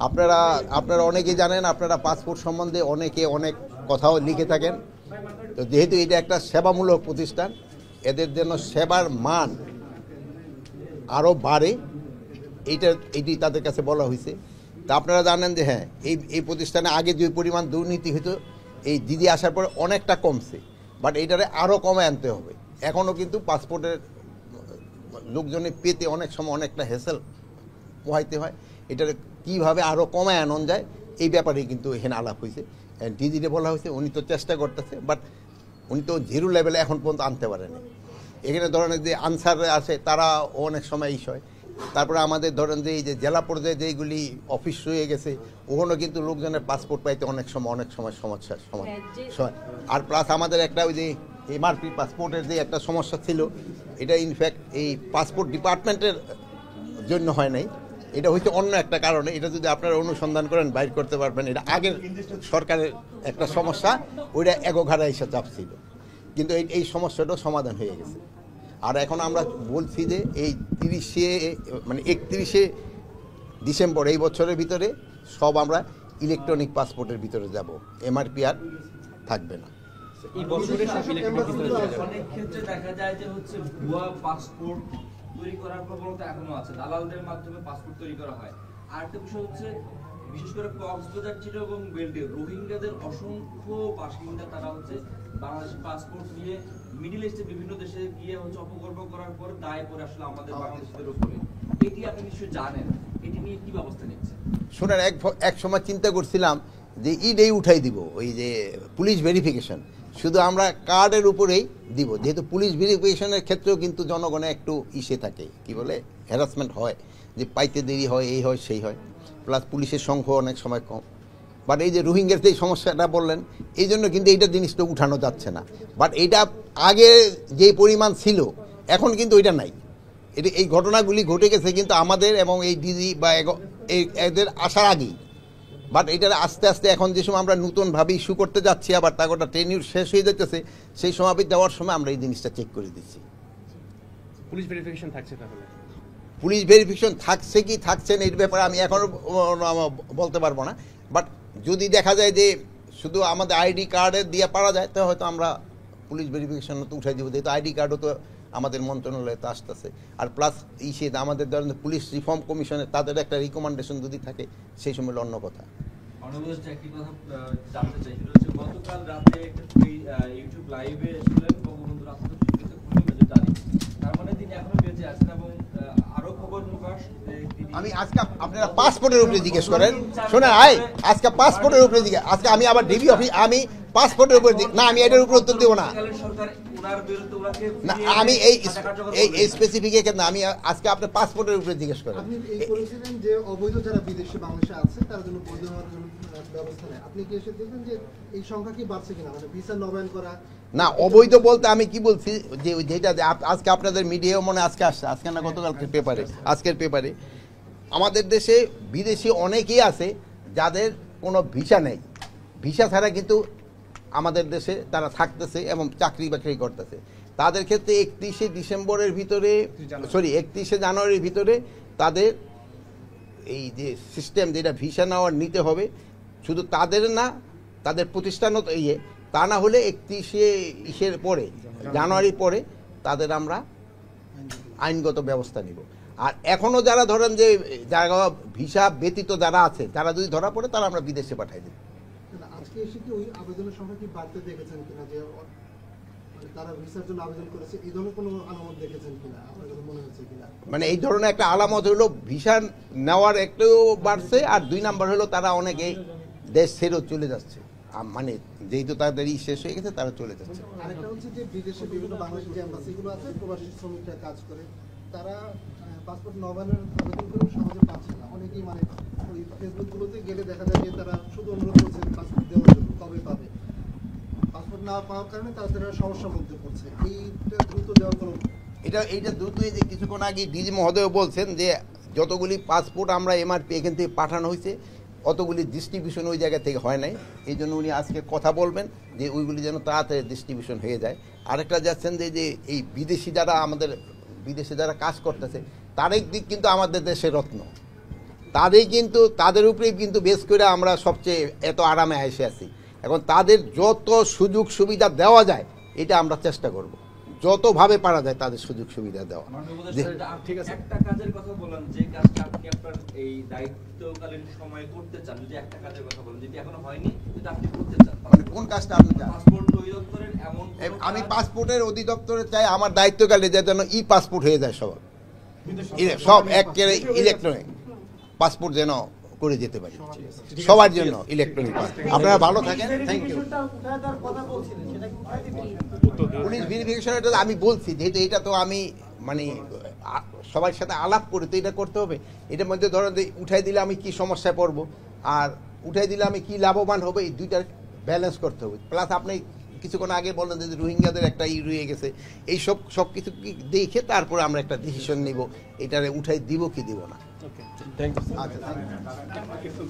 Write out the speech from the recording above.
আপনারা আপনারা অনেকেই জানেন, আপনারা পাসপোর্ট সম্বন্ধে অনেকে অনেক কথাও লিখে থাকেন। তো যেহেতু এটা একটা সেবামূলক প্রতিষ্ঠান, এদের জন্য সেবার মান আরও বাড়ে, এটি তাদের কাছে বলা হয়েছে। তা আপনারা জানেন যে হ্যাঁ, এই প্রতিষ্ঠানে আগে যে পরিমাণ দুর্নীতি হতো, এই দিদি আসার পরে অনেকটা কমছে, বাট এইটারে আরও কমে আনতে হবে। এখনও কিন্তু পাসপোর্টের লোকজনে পেতে অনেক সময় অনেকটা হেসেল পোহাইতে হয়। এটারে কীভাবে আরও কমায় আনন যায় এই ব্যাপারে কিন্তু এখানে আলাপ হয়েছে। দিদিরে বলা হয়েছে, উনি তো চেষ্টা করতেছে, বাট উনি তো জিরো লেভেলে এখন পর্যন্ত আনতে পারেনি। এখানে ধরেন যে আনসার আছে, তারা অনেক সময় হয়। তারপরে আমাদের ধরেন যে এই যে জেলা পর্যায়ে যেগুলি অফিস হয়ে গেছে, ওখানেও কিন্তু লোকজনের পাসপোর্ট পাইতে অনেক সময় সমস্যার সময়। আর প্লাস আমাদের একটা ওই যে এমআরপি পাসপোর্টের যে একটা সমস্যা ছিল, এটা ইনফ্যাক্ট এই পাসপোর্ট ডিপার্টমেন্টের জন্য হয় নাই, এটা হচ্ছে অন্য একটা কারণে। এটা যদি আপনারা অনুসন্ধান করেন বাইর করতে পারবেন, এটা আগের সরকারের একটা সমস্যা, ওইটা এগোঘাড়া এসে চাপছিল, কিন্তু এই সমস্যাটাও সমাধান হয়ে গেছে। আর এখন আমরা বলছি যে এই 31শে ডিসেম্বর এই বছরের ভিতরে সব আমরা ইলেকট্রনিক পাসপোর্টের ভিতরে যাব, এমআরপি আর থাকবে না। অনেক ক্ষেত্রে দেখা যায় যে হচ্ছে ভুয়া পাসপোর্ট তৈরি করার প্রবণতা এখনো আছে, দালালদের মাধ্যমে পাসপোর্ট তৈরি করা হয়। আর একটা বিষয় হচ্ছে বিশেষ করে কক্সবাজার, চিটাগং, বেল্টে রোহিঙ্গাদের অসংখ্য বাসিন্দা, তারা হচ্ছে বাংলাদেশি পাসপোর্ট নিয়ে মিডল ইস্টে বিভিন্ন দেশে গিয়ে হচ্ছে অপকর্ম করার পর দায় পড়ে আসলে আমাদের বাংলাদেশিদের উপরে। এটি আপনি নিশ্চয়ই জানেন, এটি নিয়ে কি ব্যবস্থা নিচ্ছে? শোনেন, এক সময় চিন্তা করছিলাম যে ইডেই উঠাই দিব, ওই যে পুলিশ ভেরিফিকেশন, শুধু আমরা কার্ডের উপরেই দিব, যেহেতু পুলিশ ভেরিফিকেশনের ক্ষেত্রেও কিন্তু জনগণে একটু ইসে থাকে, কি বলে, হ্যারাসমেন্ট হয়, যে পাইতে দেরি হয়, এই হয় সেই হয়, প্লাস পুলিশের সংখ্যা অনেক সময় কম। বাট এই যে রোহিঙ্গার যে সমস্যাটা বললেন, এই জন্য কিন্তু এইটা জিনিসটা উঠানো যাচ্ছে না। বাট এইটা আগে যে পরিমাণ ছিল, এখন কিন্তু ওইটা নাই। এই ঘটনাগুলি ঘটে গেছে কিন্তু আমাদের এবং এই ডিজি বা এদের আসার আগেই। বাট এটার আস্তে আস্তে এখন যে সময় আমরা নতুনভাবে ইস্যু করতে যাচ্ছি, আবার তা গোটা টেনিউর শেষ হয়ে যেতেছে, সেই সময় দেওয়ার সময় আমরা এই জিনিসটা চেক করে দিচ্ছি। পুলিশ ভেরিফিকেশন থাকছে, তাহলে পুলিশ ভেরিফিকেশন থাকছে কি থাকছে না এর ব্যাপারে আমি এখনও বলতে পারবো না। বাট যদি দেখা যায় যে শুধু আমাদের আইডি কার্ডের দিয়ে পারা যায়, তাহলে হয়তো আমরা পুলিশ ভেরিফিকেশন তো উঠাই দিব, যেহেতু আইডি কার্ডও তো আমাদের মন্ত্রণালয়ে তো আসতেছে। আর প্লাস আমাদের ধরেন পুলিশ রিফর্ম কমিশনের তাদের একটা রিকমেন্ডেশন যদি থাকে, সেই সময় অন্য কথা। একটি কথা জানতে চাই, সেটা হচ্ছে গতকাল রাতে ইউটিউব লাইভে এসেছিলেন বঙ্গবন্ধু রাষ্ট্রপতি, তার মানে তিনি এখনো বেঁচে আছেন এবং আরো খবর প্রকাশ। আমি আজকে আপনারা পাসপোর্টের উপরে জিজ্ঞেস করেন, শোনেন আজকে পাসপোর্টের উপরে জিজ্ঞেস, আজকে আমি আবার ডিবি অফিস, আমি পাসপোর্টের উপরে না, আমি এটার উপর উত্তর দেবো না। না, আমি এই স্পেসিফিক না, আমি আজকে আপনার পাসপোর্টের উপরে জিজ্ঞেস করেন। আপনি এই করেছিলেন যে অবৈধ যারা বিদেশে বাংলাদেশে আছে তার জন্য বৈধ হওয়ার জন্য ব্যবস্থা নেয়, আপনি কি এসে দেখবেন যে এই সংখ্যা কি বাড়ছে কিনা, মানে ভিসা নবায়ন করা? না, অবৈধ বলতে আমি কি বলছি, যে যেটা আজকে আপনাদের মিডিয়াও মনে আজকে আসছে, আজকে না গতকালকে পেপারে, আজকের পেপারে আমাদের দেশে বিদেশি অনেকেই আছে যাদের কোনো ভিসা নেই, ভিসা ছাড়া কিন্তু আমাদের দেশে তারা থাকতেছে এবং চাকরি বাকরি করতেছে। তাদের ক্ষেত্রে 31শে ডিসেম্বরের ভিতরে, 31শে জানুয়ারির ভিতরে তাদের এই যে সিস্টেম, যেটা ভিসা নেওয়ার নিতে হবে, শুধু তাদের না, তাদের প্রতিষ্ঠানও তো তা না হলে 31শে পরে, জানুয়ারি পরে তাদের আমরা আইনগত ব্যবস্থা নিব। আর এখনও যারা ধরেন যে যারা ভিসা ব্যতীত যারা আছে, তারা যদি ধরা পড়ে, তারা আমরা বিদেশে পাঠাই দেব। আজকে এসে কি ওই আবেদনের সংখ্যা কি বাড়তে দেখেছেন কিনা, যে তারা ভিসার জন্য আবেদন করেছে, এই ধরনের কোনো আলামত দেখেছেন কিনা, আপনার কাছে মনে হচ্ছে কিনা? মানে এই ধরনের একটা আলামত হলো ভিসা নেওয়ার একটু বাড়ছে, আর 2 নাম্বার হলো তারা অনেকে দেশ ছেড়েও চলে যাচ্ছে, মানে যেহেতু তাদের শেষ হয়ে গেছে, তারা চলে যাচ্ছে। আরেকটা হচ্ছে যে বিদেশে বিভিন্ন বাংলাদেশের যে এম্বাসিগুলো আছে, প্রবাসী শ্রমিকরা কাজ করে, তারা পাসপোর্ট নবায়নের আবেদন করেও সহজে পাচ্ছে না। অনেকেই মানে ওই ফেসবুকগুলোতে গেলে দেখা যায় যে তারা শুধু অনুরোধ করছে পাসপোর্ট দেওয়ার জন্য, কবে পাবে, পাসপোর্ট না পাওয়ার কারণে তারা সমস্যার মধ্যে পড়ছে। এইটা দ্রুত দেওয়ার কোনো এইটা দ্রুত, যে কিছুক্ষণ আগে ডিজি মহোদয় বলছেন যে যতগুলি পাসপোর্ট আমরা এমআরপি এখান থেকে পাঠানো হয়েছে, অতগুলি ডিস্ট্রিবিউশন ওই জায়গা থেকে হয় নাই। এই জন্য উনি আজকে কথা বলবেন যে ওইগুলি যেন তাড়াতাড়ি ডিস্ট্রিবিউশন হয়ে যায়। আরেকটা যাচ্ছেন যে এই বিদেশি যারা আমাদের বিদেশে যারা কাজ করতেছে, তার একদিক কিন্তু আমাদের দেশের রত্ন, তাদের উপরেই কিন্তু বেশ করে আমরা সবচেয়ে এত আরামে এসে আছি। এখন তাদের যত সুযোগ সুবিধা দেওয়া যায় এটা আমরা চেষ্টা করব, যতভাবে পারা যায় তাদের সুযোগ সুবিধা দেওয়া। ঠিক আছে, একটা কাজের কথা বলেন যে কাজটা আপনি আপনার এই দায়িত্বকালীন সময়ে করতে চান, যদি একটা কাজের কথা বলেন যেটি এখনো হয়নি যেটা আপনি করতে চান। মানে কোন কাজটা আপনি চান? পাসপোর্ট অধিদপ্তরের এমন আমি পাসপোর্টের অধিদপ্তরে চাই আমার দায়িত্বকালে যেন ই পাসপোর্ট হয়ে যায় সবার, সব একেবারে ইলেকট্রনিক পাসপোর্ট যেন করে যেতে পারি সবার জন্য ইলেকট্রনিক পাসপোর্ট। আপনারা ভালো থাকেন, থ্যাংক ইউ। পুলিশ ভেরিফিকেশন এটা আমি বলছি, যেহেতু এটা তো আমি মানে সবার সাথে আলাপ করে তো এটা করতে হবে। এটার মধ্যে ধরেন উঠাই দিলে আমি কি সমস্যায় পড়বো আর উঠাই দিলে আমি কি লাভবান হবে, এই দুইটার ব্যালেন্স করতে হবে। প্লাস আপনি কিছুক্ষণ আগে বললেন যে রোহিঙ্গাদের একটা রয়ে গেছে, এই সব কিছু দেখে তারপরে আমরা একটা ডিসিশন নিব এটারে উঠাই দিব কি দিব না। ওকে, থ্যাংক ইউ। আচ্ছা, থ্যাংক ইউ।